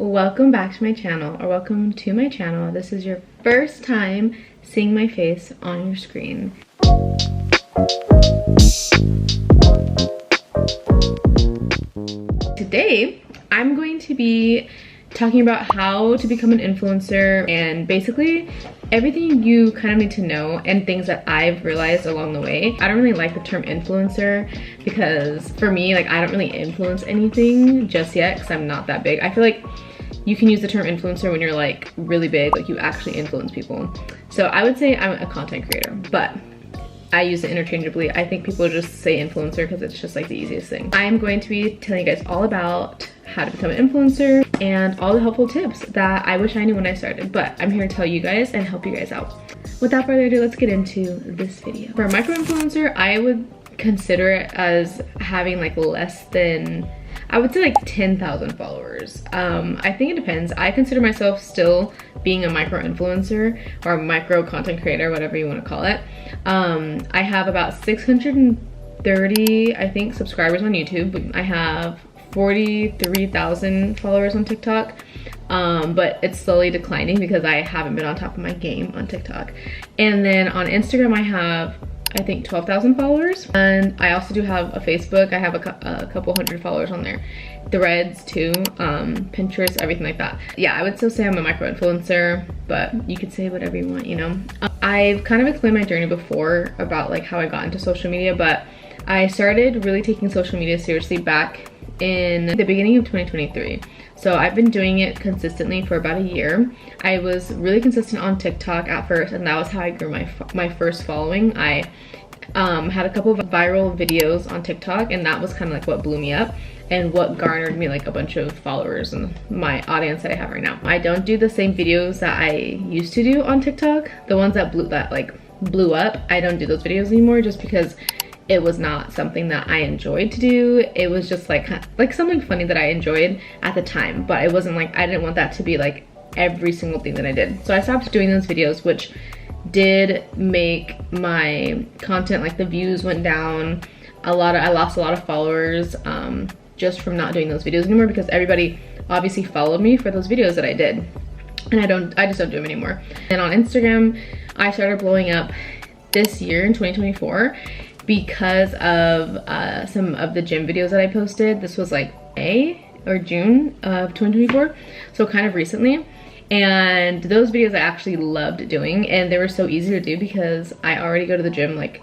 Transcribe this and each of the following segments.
welcome back to my channel, or welcome to my channel. This is your first time seeing my face on your screen. Today, I'm going to be talking about how to become an influencer and basically everything you kind of need to know and things that I've realized along the way. I don't really like the term influencer because for me, like, I don't really influence anything just yet because I'm not that big. I feel like you can use the term influencer when you're like really big, like you actually influence people. So I would say I'm a content creator, but I use it interchangeably. I think people just say influencer because it's just like the easiest thing. I am going to be telling you guys all about how to become an influencer and all the helpful tips that I wish I knew when I started, but I'm here to tell you guys and help you guys out. Without further ado, let's get into this video. For a micro influencer, I would consider it as having like less than, I would say like 10,000 followers. I think it depends. I consider myself still being a micro influencer or a micro content creator, whatever you want to call it. I have about 630, I think, subscribers on YouTube. I have 43,000 followers on TikTok, but it's slowly declining because I haven't been on top of my game on TikTok. And then on Instagram, I have, I think, 12,000 followers, and I also do have a Facebook. I have a couple hundred followers on there. Threads too, Pinterest, everything like that. Yeah, I would still say I'm a micro influencer, but you could say whatever you want, you know. I've kind of explained my journey before about like how I got into social media, but I started really taking social media seriously back in the beginning of 2023. So I've been doing it consistently for about a year. I was really consistent on TikTok at first, and that was how I grew my first following. I had a couple of viral videos on TikTok, and that was kind of like what blew me up and what garnered me like a bunch of followers and my audience that I have right now. I don't do the same videos that I used to do on TikTok. The ones that blew up, I don't do those videos anymore just because it was not something that I enjoyed to do. It was just like something funny that I enjoyed at the time, but it wasn't like, I didn't want that to be like every single thing that I did. So I stopped doing those videos, which did make my content, like the views went down a lot. I lost a lot of followers just from not doing those videos anymore because everybody obviously followed me for those videos that I did, and I just don't do them anymore. And on Instagram, I started blowing up this year in 2024 because of some of the gym videos that I posted. This was like May or June of 2024, so kind of recently. And those videos I actually loved doing, and they were so easy to do because I already go to the gym like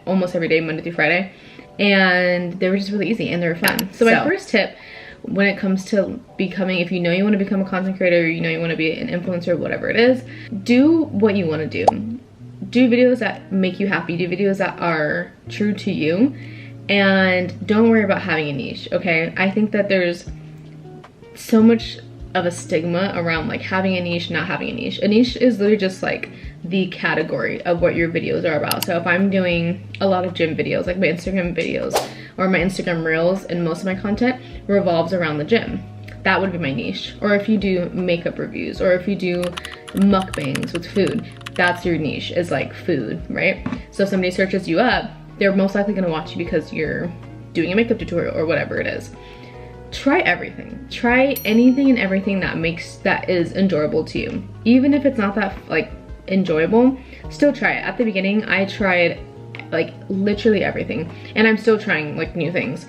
almost every day, Monday through Friday, and they were just really easy and they were fun. So my first tip when it comes to becoming, if you know you want to become a content creator, or you know you want to be an influencer, whatever it is, do what you want to do. Do videos that make you happy, do videos that are true to you, and don't worry about having a niche, okay? I think that there's so much of a stigma around like having a niche, not having a niche. A niche is literally just like the category of what your videos are about. So if I'm doing a lot of gym videos, like my Instagram videos or my Instagram reels, and most of my content revolves around the gym, that would be my niche. Or if you do makeup reviews, or if you do mukbangs with food, that's your niche, is like food, right? So if somebody searches you up, they're most likely gonna watch you because you're doing a makeup tutorial or whatever it is. Try everything. Try anything and everything that is enjoyable to you. Even if it's not that like enjoyable, still try it. At the beginning, I tried like literally everything, and I'm still trying like new things.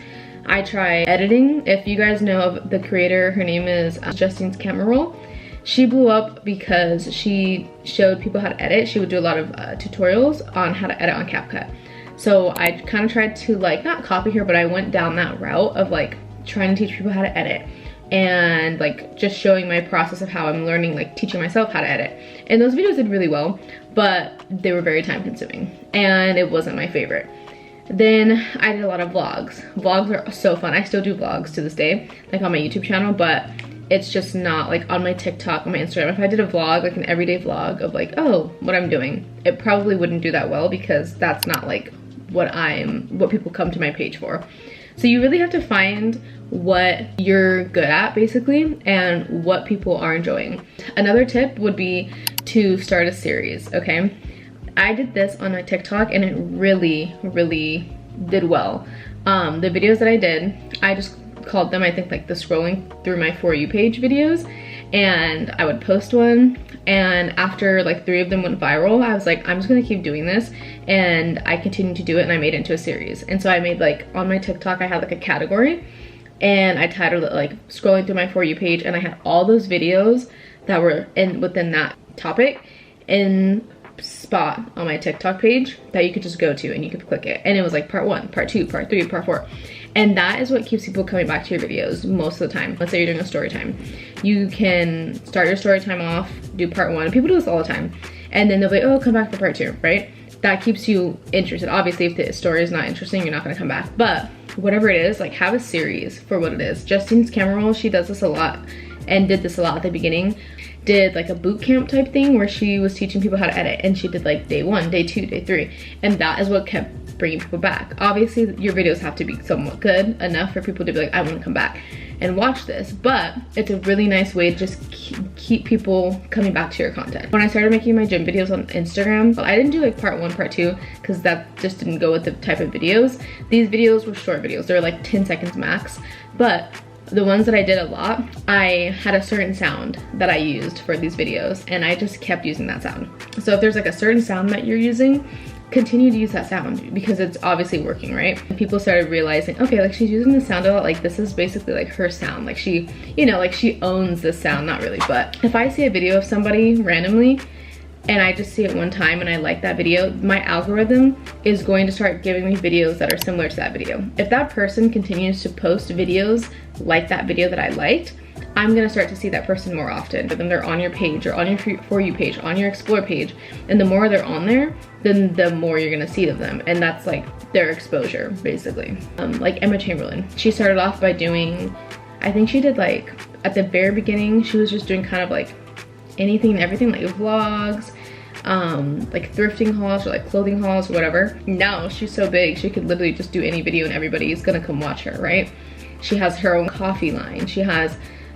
I tried editing. If you guys know of the creator, her name is Justine's Camera Roll. She blew up because she showed people how to edit. She would do a lot of tutorials on how to edit on CapCut. So I kind of tried to like, not copy her, but I went down that route of like trying to teach people how to edit and like just showing my process of how I'm learning, like teaching myself how to edit. And those videos did really well, but they were very time consuming and it wasn't my favorite. Then I did a lot of vlogs. Vlogs are so fun. I still do vlogs to this day, like on my YouTube channel, but it's just not like on my TikTok, on my Instagram. If I did a vlog, like an everyday vlog of like, oh, what I'm doing, it probably wouldn't do that well because that's not like what people come to my page for. So you really have to find what you're good at basically and what people are enjoying. Another tip would be to start a series, okay? I did this on my TikTok and it really, really did well. The videos that I did, I just called them, I think, like the scrolling through my For You page videos. And I would post one, and after like 3 of them went viral, I was like, I'm just gonna keep doing this. And I continued to do it, and I made it into a series. And so I made, like, on my TikTok, I had like a category, and I titled it like scrolling through my For You page, and I had all those videos that were within that topic in spot on my TikTok page that you could just go to and you could click it, and it was like part 1, part 2, part 3, part 4. And that is what keeps people coming back to your videos most of the time. Let's say you're doing a story time, you can start your story time off, do part 1, people do this all the time, and then they'll be like, oh, come back for part 2, right? That keeps you interested. Obviously, if the story is not interesting, you're not going to come back, but whatever it is, like, have a series for what it is. Justine's camera roll, she does this a lot, and did this a lot at the beginning. Did like a boot camp type thing where she was teaching people how to edit, and she did like day 1, day 2, day 3, and that is what kept bringing people back. Obviously, your videos have to be somewhat good enough for people to be like, I want to come back and watch this, but it's a really nice way to just keep people coming back to your content. When I started making my gym videos on Instagram, I didn't do like part 1, part 2, because that just didn't go with the type of videos. These videos were short videos. They were like 10 seconds max, but the ones that I did a lot, I had a certain sound that I used for these videos, and I just kept using that sound. So if there's like a certain sound that you're using, continue to use that sound, because it's obviously working, right? And people started realizing, okay, like, she's using the sound a lot, like this is basically like her sound, like she, you know, like she owns this sound. Not really, but if I see a video of somebody randomly and I just see it one time and I like that video, my algorithm is going to start giving me videos that are similar to that video. If that person continues to post videos like that video that I liked, I'm gonna start to see that person more often. But then they're on your page, or on your For You page, on your Explore page, and the more they're on there, then the more you're gonna see of them, and that's like their exposure, basically. Like Emma Chamberlain, she started off by doing, I think she did like, at the very beginning, she was just doing kind of like anything and everything, like vlogs, like thrifting hauls, or like clothing hauls, or whatever. Now she's so big, she could literally just do any video and everybody's gonna come watch her, right? She has her own coffee line.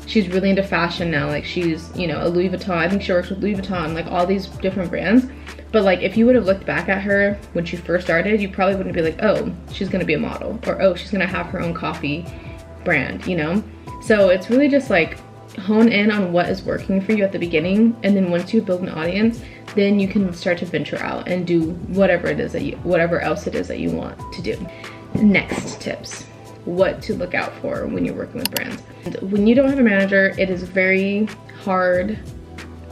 She's really into fashion now. Like, she's, you know, a Louis Vuitton. I think she works with Louis Vuitton, like all these different brands. But like, if you would have looked back at her when she first started, you probably wouldn't be like, oh, she's gonna be a model, or oh, she's gonna have her own coffee brand, you know? So it's really just like hone in on what is working for you at the beginning, and then once you build an audience, then you can start to venture out and do whatever else it is that you want to do. Next tips. What to look out for when you're working with brands. And when you don't have a manager, it is very hard.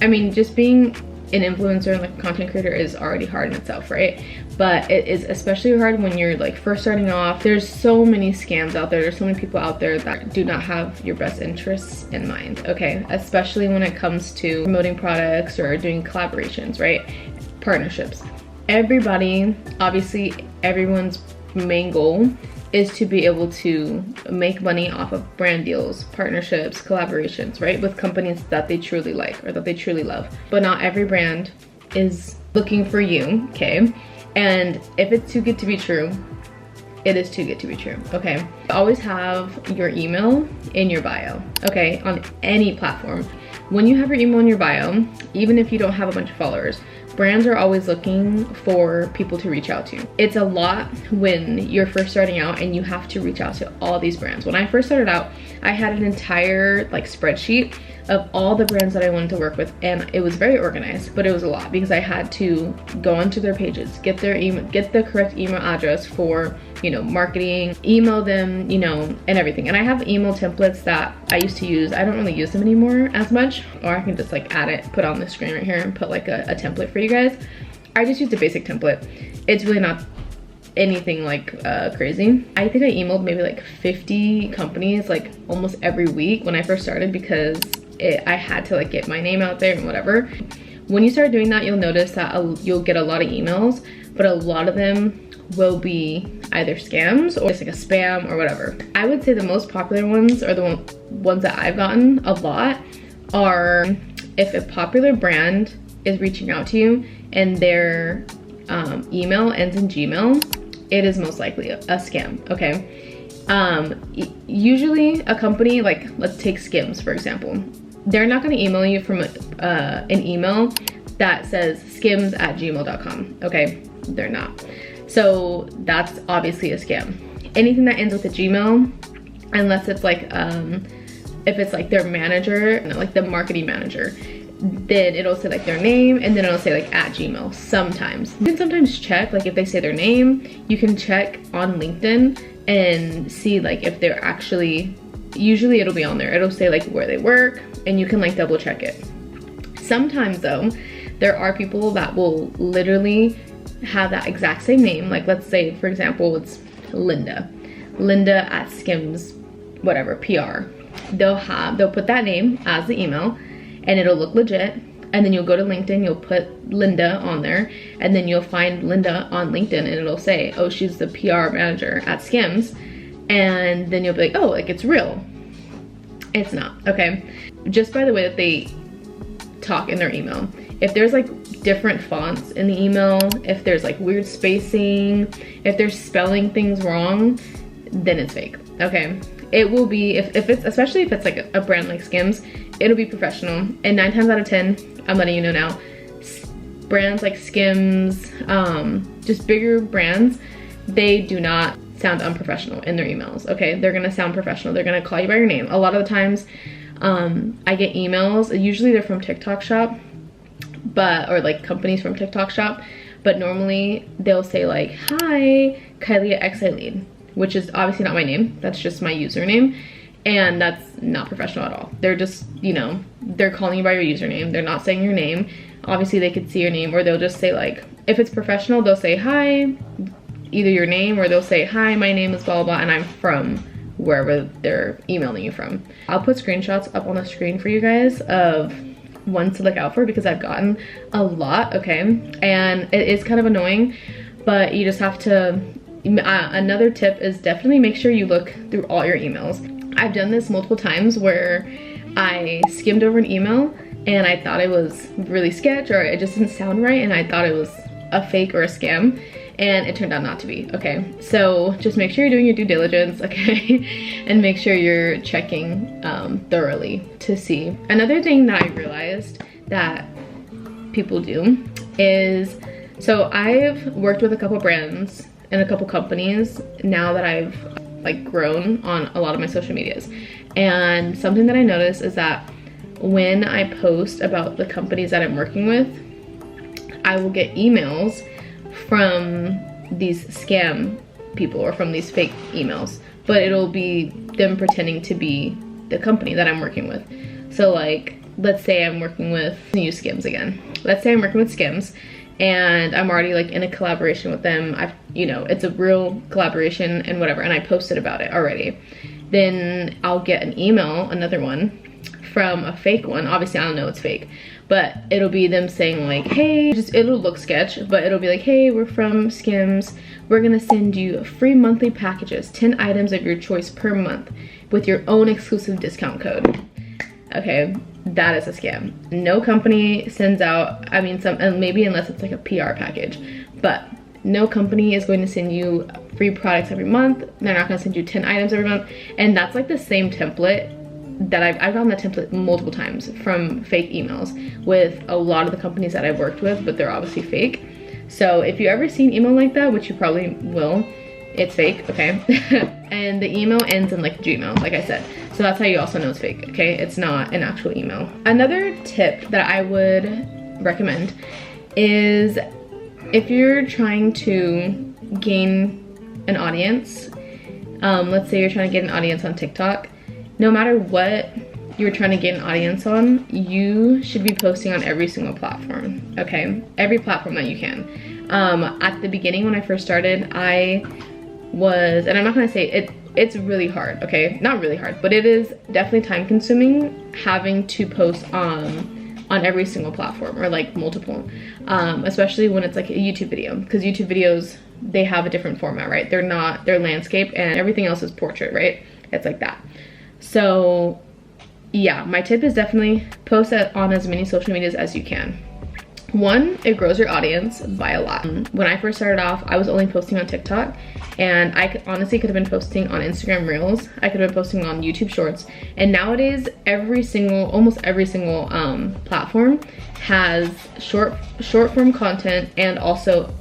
I mean, just being an influencer and like a content creator is already hard in itself, right? But it is especially hard when you're like first starting off. There's so many scams out there. There's so many people out there that do not have your best interests in mind, okay? Especially when it comes to promoting products or doing collaborations, right? Partnerships. Everybody, obviously everyone's main goal is to be able to make money off of brand deals, partnerships, collaborations, right? With companies that they truly like or that they truly love. But not every brand is looking for you, okay? And if it's too good to be true, it is too good to be true, okay? Always have your email in your bio, okay? On any platform. When you have your email in your bio, even if you don't have a bunch of followers, brands are always looking for people to reach out to. It's a lot when you're first starting out and you have to reach out to all these brands. When I first started out, I had an entire like spreadsheet of all the brands that I wanted to work with, and it was very organized, but it was a lot because I had to go onto their pages, get their email, get the correct email address for, you know, marketing, email them, you know, and everything. And I have email templates that I used to use. I don't really use them anymore as much, or I can just like add it, put on the screen right here and put like a template for you guys. I just used a basic template. It's really not anything like crazy. I think I emailed maybe like 50 companies like almost every week when I first started, because I had to like get my name out there and whatever. When you start doing that, you'll notice that you'll get a lot of emails, but a lot of them will be either scams or just like a spam or whatever. I would say the most popular ones, or the ones that I've gotten a lot, are if a popular brand is reaching out to you and their email ends in Gmail, it is most likely a scam, okay? Usually a company, like let's take Skims for example, they're not going to email you from an email that says skims@gmail.com, okay? They're not. So that's obviously a scam. Anything that ends with a Gmail unless it's like, if it's like their manager, like the marketing manager, then it'll say like their name, and then it'll say like @Gmail sometimes. You can sometimes check, like if they say their name, you can check on LinkedIn and see like if they're actually, usually it'll be on there. It'll say like where they work, and you can like double check it. Sometimes though, there are people that will literally have that exact same name. Like let's say, for example, it's Linda at Skims, whatever, PR. They'll put that name as the email, and it'll look legit. And then you'll go to LinkedIn, you'll put Linda on there, and then you'll find Linda on LinkedIn, and it'll say, oh, she's the PR manager at Skims. And then you'll be like, oh, like it's real. It's not, okay? Just by the way that they talk in their email. If there's like different fonts in the email, if there's like weird spacing, if they're spelling things wrong, then it's fake, okay? It will be, if it's, especially if it's like a brand like Skims, it'll be professional. And 9 times out of 10, I'm letting you know now, brands like Skims, just bigger brands, they do not sound unprofessional in their emails, okay? They're gonna sound professional. They're gonna call you by your name. A lot of the times, I get emails, usually they're from TikTok Shop, or like companies from TikTok Shop, but normally they'll say like, hi, Kylie at XILead, which is obviously not my name. That's just my username. And that's not professional at all. They're just, you know, they're calling you by your username. They're not saying your name. Obviously they could see your name, or they'll just say like, if it's professional, they'll say hi, either your name, or they'll say, hi, my name is blah, blah, blah, and I'm from wherever they're emailing you from. I'll put screenshots up on the screen for you guys of ones to look out for, because I've gotten a lot, okay? And it is kind of annoying, but you just have to, another tip is definitely make sure you look through all your emails. I've done this multiple times where I skimmed over an email and I thought it was really sketch, or it just didn't sound right, and I thought it was a fake or a scam, and it turned out not to be, okay? So just make sure you're doing your due diligence, okay? And make sure you're checking thoroughly to see. Another thing that I realized that people do is, so I've worked with a couple brands and a couple companies now that I've like grown on a lot of my social medias. And something that I noticed is that when I post about the companies that I'm working with, I will get emails from these scam people or from these fake emails, but it'll be them pretending to be the company that I'm working with. So like, let's say I'm working with, use Skims again. Let's say I'm working with Skims and I'm already like in a collaboration with them. You know, it's a real collaboration and whatever, and I posted about it already. Then I'll get an email, another one, from a fake one. Obviously I don't know it's fake, but it'll be them saying like, hey, it'll look sketch, but it'll be like, hey, we're from Skims. We're gonna send you free monthly packages, 10 items of your choice per month with your own exclusive discount code. Okay, that is a scam. No company sends out, I mean, maybe unless it's like a PR package, but no company is going to send you free products every month. They're not gonna send you 10 items every month. And that's like the same template that I've gotten that template multiple times from fake emails with a lot of the companies that I've worked with, but they're obviously fake. So if you ever see an email like that, which you probably will, it's fake, okay? And the email ends in like Gmail, like I said. So that's how you also know it's fake, okay? It's not an actual email. Another tip that I would recommend is if you're trying to gain an audience, let's say you're trying to get an audience on TikTok, no matter what you're trying to get an audience on, you should be posting on every single platform, okay? Every platform that you can. At the beginning when I first started, I was, and I'm not gonna say it's really hard, okay? Not really hard, but it is definitely time consuming having to post on every single platform, or like multiple, especially when it's like a YouTube video, because YouTube videos, they have a different format, right? They're landscape and everything else is portrait, right? It's like that. So yeah, my tip is definitely post on as many social medias as you can. One, it grows your audience by a lot. When I first started off, I was only posting on TikTok, and I honestly could have been posting on Instagram Reels. I could have been posting on YouTube Shorts. And nowadays, almost every single platform has short form content, and also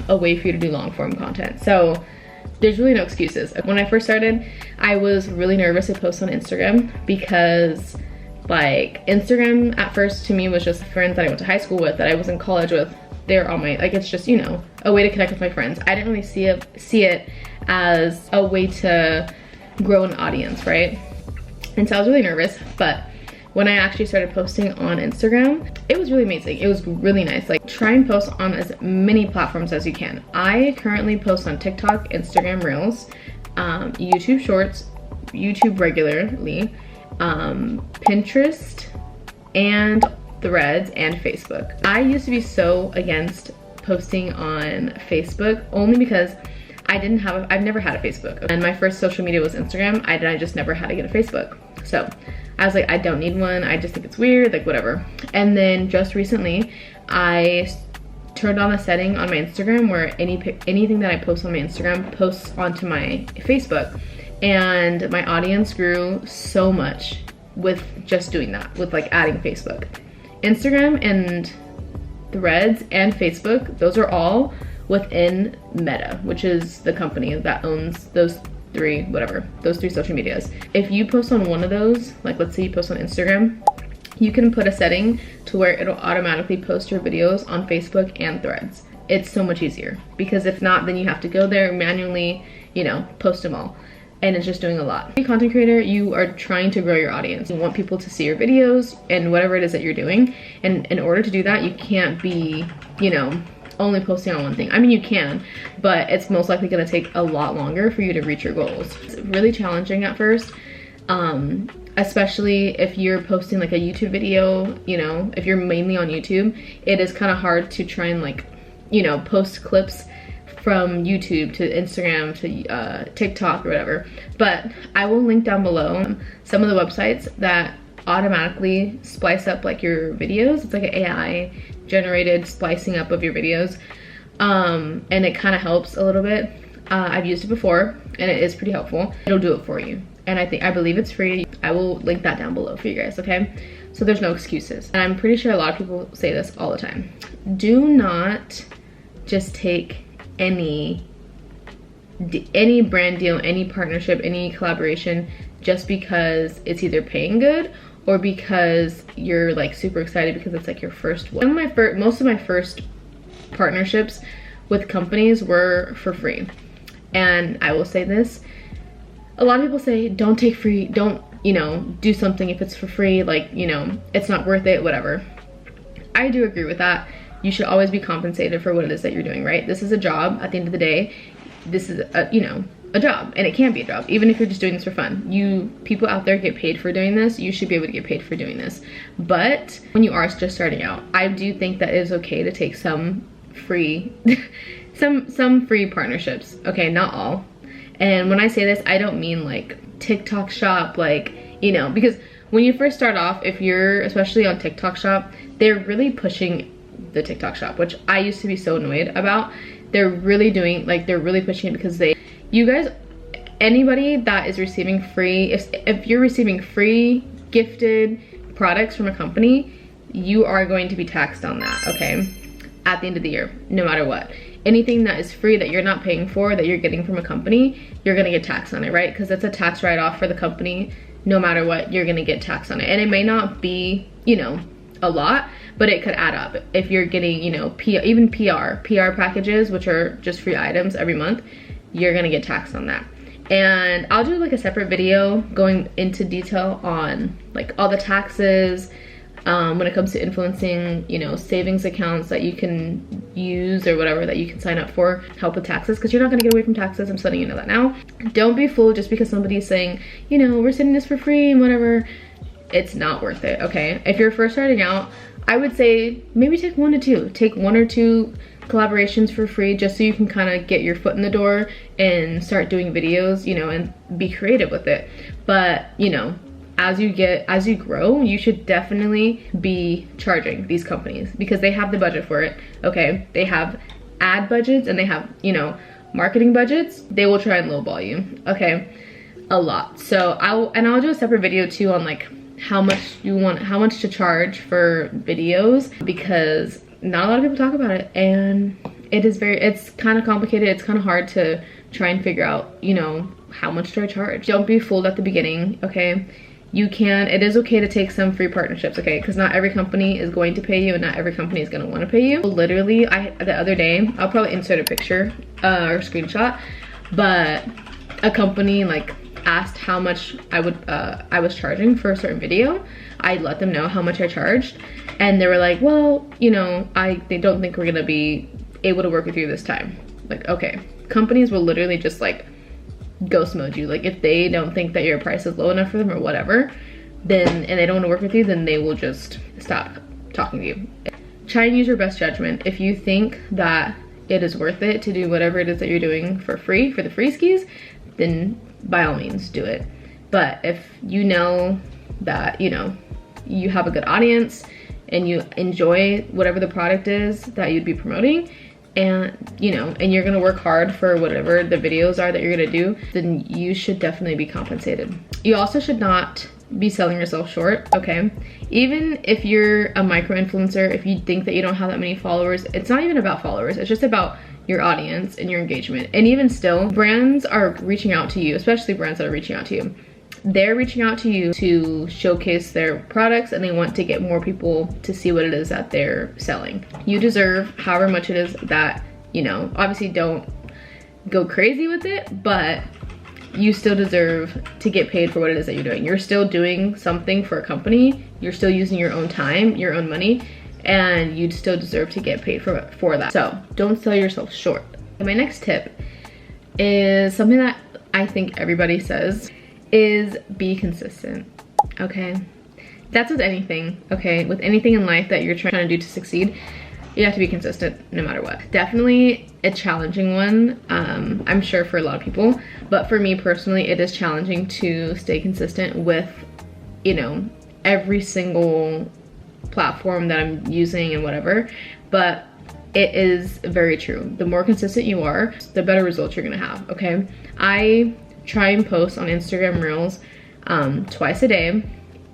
a way for you to do long form content. So there's really no excuses. When I first started, I was really nervous to post on Instagram because like Instagram at first to me was just friends that I went to high school with, that I was in college with. They're all my, like, it's just, you know, a way to connect with my friends. I didn't really see it as a way to grow an audience, right? And so I was really nervous, but when I actually started posting on Instagram, it was really amazing. It was really nice. Like, try and post on as many platforms as you can. I currently post on TikTok, Instagram Reels, YouTube Shorts, YouTube regularly, Pinterest, and Threads, and Facebook. I used to be so against posting on Facebook only because I've never had a Facebook. And my first social media was Instagram. I just never had to get a Facebook. So I was like, I don't need one. I just think it's weird, like whatever. And then just recently, I turned on a setting on my Instagram where anything that I post on my Instagram posts onto my Facebook. And my audience grew so much with just doing that, with like adding Facebook. Instagram and Threads and Facebook, those are all within Meta, which is the company that owns those three social medias. If you post on one of those, like let's say you post on Instagram, you can put a setting to where it'll automatically post your videos on Facebook and Threads. It's so much easier, because if not, then you have to go there manually, you know, post them all. And it's just doing a lot. As a content creator, you are trying to grow your audience. You want people to see your videos and whatever it is that you're doing. And in order to do that, you can't be, you know, only posting on one thing. I mean, you can, but it's most likely gonna take a lot longer for you to reach your goals. It's really challenging at first, especially if you're posting like a YouTube video, you know, if you're mainly on YouTube, it is kind of hard to try and like, you know, post clips from YouTube to Instagram to TikTok or whatever. But I will link down below some of the websites that automatically splice up like your videos. It's like an AI generated splicing up of your videos. And it kind of helps a little bit. I've used it before and it is pretty helpful. It'll do it for you. And I believe it's free. I will link that down below for you guys, okay? So there's no excuses. And I'm pretty sure a lot of people say this all the time. Do not just take any brand deal, any partnership, any collaboration just because it's either paying good or because you're like super excited because it's like your first one. Most of my first partnerships with companies were for free. And I will say this, a lot of people say don't take free, don't, you know, do something if it's for free, like, you know, it's not worth it, whatever. I do agree with that. You should always be compensated for what it is that you're doing, right? This is a job at the end of the day. This is a, you know, a job, and it can be a job, even if you're just doing this for fun. People out there get paid for doing this. You should be able to get paid for doing this. But when you are just starting out, I do think that it is okay to take some free, some free partnerships. Okay, not all. And when I say this, I don't mean like TikTok Shop, like, you know, because when you first start off, if you're especially on TikTok Shop, they're really pushing the TikTok Shop, which I used to be so annoyed about. They're really doing, like, they're really pushing it because you guys, anybody that is receiving free, if you're receiving free gifted products from a company, you are going to be taxed on that, okay? At the end of the year, no matter what. Anything that is free that you're not paying for, that you're getting from a company, you're gonna get taxed on it, right? Because it's a tax write-off for the company. No matter what, you're gonna get taxed on it. And it may not be, you know, a lot, but it could add up. If you're getting, you know, even PR packages, which are just free items every month, you're gonna get taxed on that. And I'll do like a separate video going into detail on like all the taxes when it comes to influencing, you know, savings accounts that you can use or whatever that you can sign up for, help with taxes, because you're not gonna get away from taxes. I'm just letting you know that now. Don't be fooled just because somebody's saying, you know, we're sending this for free and whatever. It's not worth it, okay? If you're first starting out, I would say maybe take one or two collaborations for free, just so you can kind of get your foot in the door and start doing videos, you know, and be creative with it. But, you know, as you grow, you should definitely be charging these companies because they have the budget for it, okay? They have ad budgets and they have, you know, marketing budgets. They will try and lowball you, okay? A lot. So I'll do a separate video too on like how much to charge for videos, because not a lot of people talk about it, and it's kind of complicated. It's kind of hard to try and figure out, you know, how much do I charge? Don't be fooled at the beginning, okay? It is okay to take some free partnerships, okay? Because not every company is going to pay you and not every company is gonna wanna pay you. Literally, the other day, I'll probably insert a picture or screenshot, but a company like asked how much I was charging for a certain video. I let them know how much I charged, and they were like, well, you know, they don't think we're gonna be able to work with you this time. Like, okay, companies will literally just like ghost mode you. Like, if they don't think that your price is low enough for them or whatever, then, and they don't want to work with you, then they will just stop talking to you. Try and use your best judgment. If you think that it is worth it to do whatever it is that you're doing for free, for the free skis, then by all means do it. But if you know that, you know, you have a good audience and you enjoy whatever the product is that you'd be promoting, and you know, and you're gonna work hard for whatever the videos are that you're gonna do, then you should definitely be compensated. You also should not be selling yourself short, okay? Even if you're a micro influencer, if you think that you don't have that many followers, it's not even about followers, it's just about your audience and your engagement. And even still, brands are reaching out to you, especially brands that are reaching out to you. They're reaching out to you to showcase their products, and they want to get more people to see what it is that they're selling. You deserve however much it is that, you know, obviously don't go crazy with it, but you still deserve to get paid for what it is that you're doing. You're still doing something for a company. You're still using your own time, your own money, and you still deserve to get paid for that. So don't sell yourself short. And my next tip is something that I think everybody says, is be consistent, okay? That's with anything, okay? With anything in life that you're trying to do to succeed, you have to be consistent no matter what. Definitely a challenging one, I'm sure for a lot of people, but for me personally, it is challenging to stay consistent with, you know, every single platform that I'm using and whatever, but it is very true. The more consistent you are, the better results you're gonna have, okay? I try and post on Instagram Reels twice a day,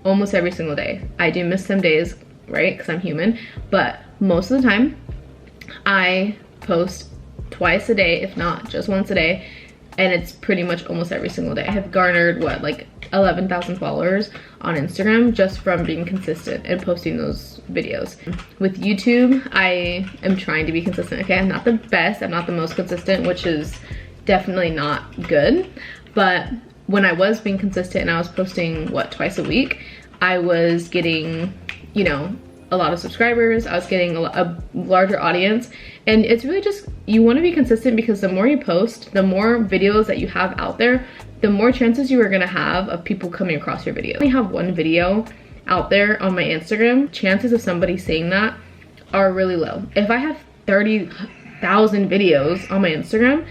almost every single day. I do miss some days, right? Because I'm human, but most of the time I post twice a day, if not just once a day, and it's pretty much almost every single day. I have garnered, what, like 11,000 followers on Instagram just from being consistent and posting those videos. With YouTube, I am trying to be consistent. Okay, I'm not the best, I'm not the most consistent, which is definitely not good. But when I was being consistent and I was posting, what, twice a week, I was getting, you know, a lot of subscribers, I was getting a larger audience. And it's really just, you want to be consistent, because the more you post, the more videos that you have out there, the more chances you are going to have of people coming across your video. I only have one video out there on my Instagram. Chances of somebody seeing that are really low. If I have 30,000 videos on my Instagram,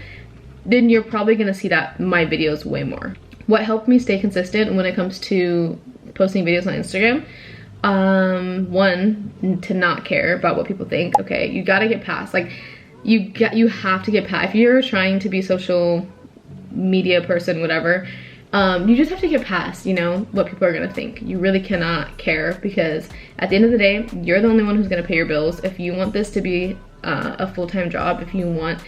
then you're probably gonna see that my videos way more. What helped me stay consistent when it comes to posting videos on Instagram? One, to not care about what people think. Okay, you gotta get past, like, you have to get past, if you're trying to be a social media person, whatever, you just have to get past, you know, what people are gonna think. You really cannot care, because at the end of the day, you're the only one who's gonna pay your bills. If you want this to be a full-time job, if you want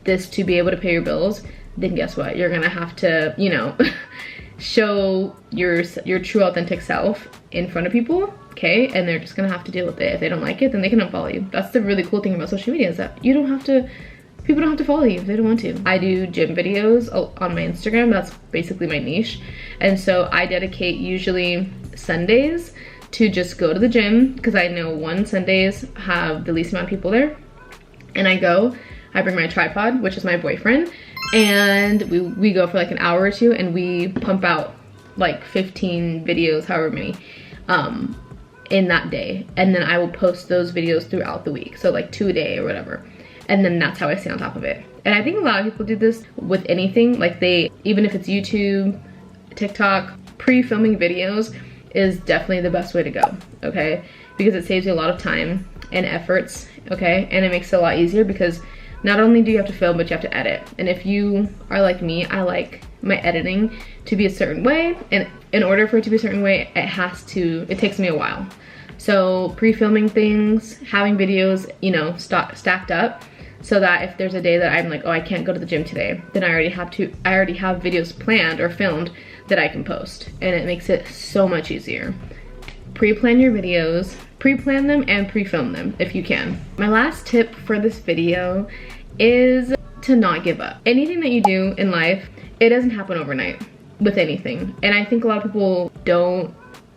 this to be able to pay your bills, then guess what? You're gonna have to, you know, show your true authentic self in front of people, okay? And they're just gonna have to deal with it. If they don't like it, then they can unfollow you. That's the really cool thing about social media, is that you don't have to, people don't have to follow you if they don't want to. I do gym videos on my Instagram. That's basically my niche. And so I dedicate usually Sundays to just go to the gym, because I know Sundays have the least amount of people there. And I bring my tripod, which is my boyfriend, and we go for like an hour or two, and we pump out like 15 videos, however many, in that day. And then I will post those videos throughout the week, so like 2 a day or whatever. And then that's how I stay on top of it. And I think a lot of people do this with anything, like even if it's YouTube, TikTok, pre-filming videos is definitely the best way to go, okay? Because it saves you a lot of time and efforts, okay? And it makes it a lot easier, because not only do you have to film, but you have to edit. And if you are like me, I like my editing to be a certain way, and in order for it to be a certain way, it takes me a while. So pre-filming things, having videos, you know, stacked up, so that if there's a day that I'm like, oh, I can't go to the gym today, then I already have videos planned or filmed that I can post, and it makes it so much easier. Pre-plan your videos, pre-plan them and pre-film them if you can. My last tip for this video is to not give up. Anything that you do in life, it doesn't happen overnight with anything. And I think a lot of people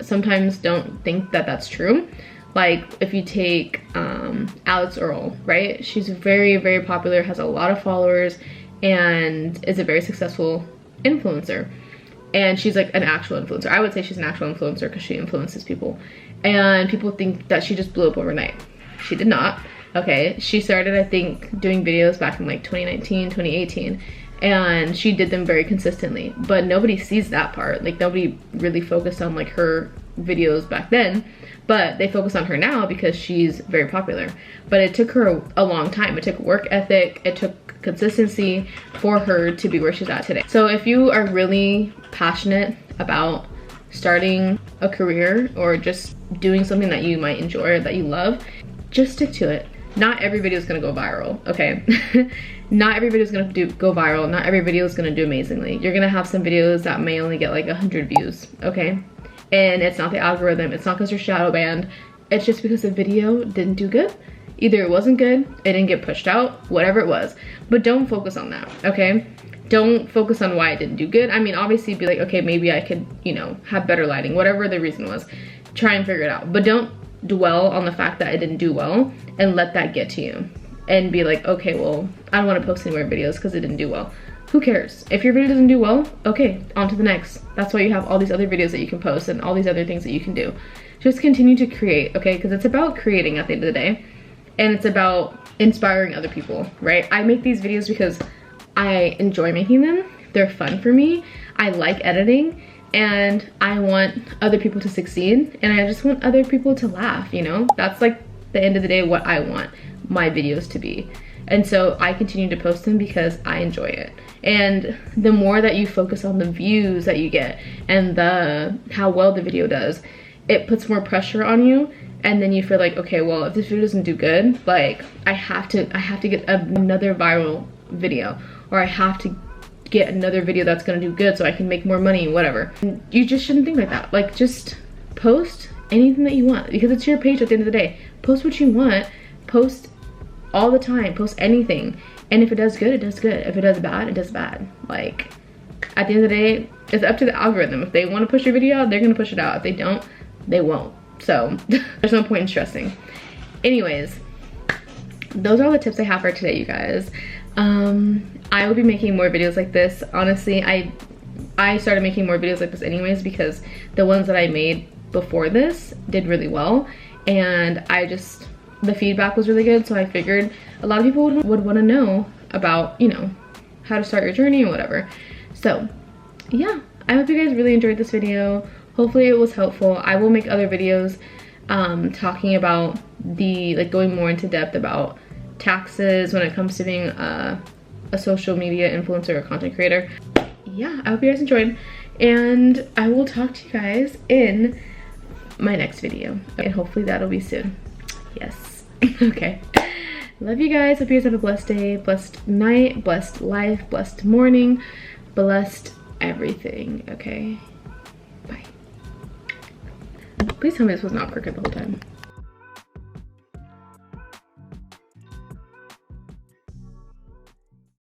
sometimes don't think that that's true. Like if you take Alex Earl, right? She's very, very popular, has a lot of followers, and is a very successful influencer. And she's like an actual influencer. I would say she's an actual influencer because she influences people. And people think that she just blew up overnight. She did not, okay? She started, I think, doing videos back in like 2019, 2018. And she did them very consistently. But nobody sees that part. Like nobody really focused on like her videos back then. But they focus on her now because she's very popular. But it took her a long time. It took work ethic. It took consistency for her to be where she's at today. So if you are really passionate about starting a career or just doing something that you might enjoy or that you love, just stick to it. Not every video is gonna go viral, okay? Not every video is gonna go viral. Not every video is gonna do amazingly. You're gonna have some videos that may only get like 100 views, okay? And it's not the algorithm, it's not because you're shadow banned. It's just because the video didn't do good. Either it wasn't good, it didn't get pushed out, whatever it was. But don't focus on that, okay? Don't focus on why it didn't do good. I mean, obviously be like, okay, maybe I could, you know, have better lighting, whatever the reason was. Try and figure it out. But don't dwell on the fact that it didn't do well and let that get to you. And be like, okay, well, I don't want to post any more videos because it didn't do well. Who cares? If your video doesn't do well, okay, on to the next. That's why you have all these other videos that you can post and all these other things that you can do. Just continue to create, okay? Because it's about creating at the end of the day. And it's about inspiring other people, right? I make these videos because I enjoy making them. They're fun for me. I like editing, and I want other people to succeed, and I just want other people to laugh, you know? That's like the end of the day what I want my videos to be. And so I continue to post them because I enjoy it. And the more that you focus on the views that you get and how well the video does, it puts more pressure on you. And then you feel like, okay, well, if this video doesn't do good, like I have to get another viral video, or I have to get another video that's gonna do good so I can make more money, whatever. You just shouldn't think like that. Like, just post anything that you want, because it's your page at the end of the day. Post what you want, post all the time, post anything. And if it does good, it does good. If it does bad, it does bad. Like, at the end of the day, it's up to the algorithm. If they wanna push your video out, they're gonna push it out. If they don't, they won't. So there's no point in stressing. Anyways, those are all the tips I have for today, you guys. I will be making more videos like this. Honestly, I started making more videos like this anyways because the ones that I made before this did really well, and the feedback was really good, so I figured a lot of people would want to know about, you know, how to start your journey and whatever. So yeah, I hope you guys really enjoyed this video. Hopefully it was helpful. I will make other videos talking about going more into depth about taxes when it comes to being a social media influencer or content creator. Yeah, I hope you guys enjoyed, and I will talk to you guys in my next video, and hopefully that'll be soon. Yes. Okay. Love you guys. Hope you guys have a blessed day, blessed night, blessed life, blessed morning, blessed everything. Okay. Bye. Please tell me this was not crooked the whole time.